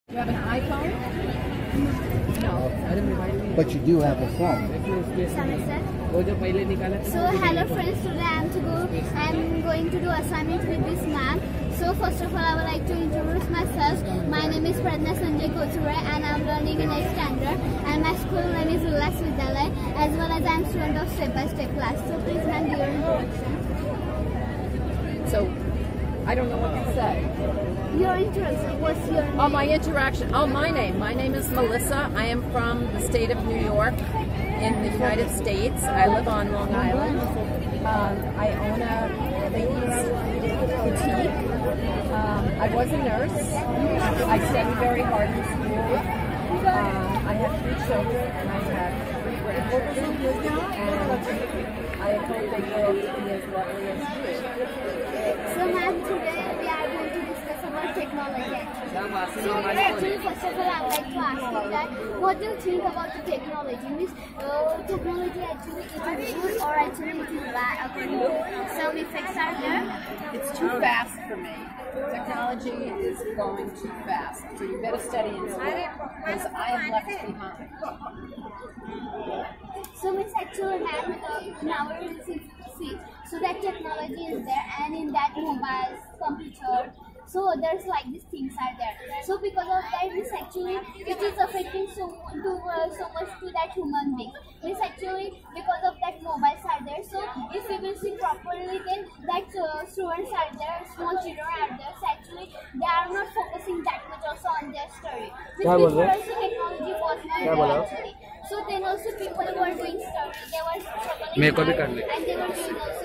You have an iPhone? No. But you do have a phone. So hello friends, today I'm going to do assignment with this ma'am. So first of all, I would like to introduce myself. My name is Pradnya Kochure and I'm learning in 8th standard, and my school name is FULFIL, as well as I'm student of step-by-step class. So please ma'am, give your introduction. So I don't know what to say. Your introduction, what's your name? Oh, my interaction. Oh, my name. My name is Melissa. I am from the state of New York in the United States. I live on Long Island. I own a ladies' boutique. I was a nurse. I studied very hard in school. I have 3 children and I have 3 grandchildren. And I hope they grow up to be as lovely as you. So ma'am, today we are going to discuss about technology. So actually, first of all, I would like to ask you that what do you think about the technology? Means technology actually it is good or actually it is bad according to some effects are there? It's too fast for me. Technology is going too fast. So you better study in school because I am left behind. So means actually ma'am, nowadays if you see, so that technology is there, and in that mobiles, computer, so there's like these things are there. So because of that, this actually it is affecting so much to that human being. This actually because of that mobiles are there. So if we will see properly, then that students are there, small children are there. So actually they are not focusing that much also on their study. Before also technology was not there actually. So then also people were doing study, they were struggling hard, and they were doing also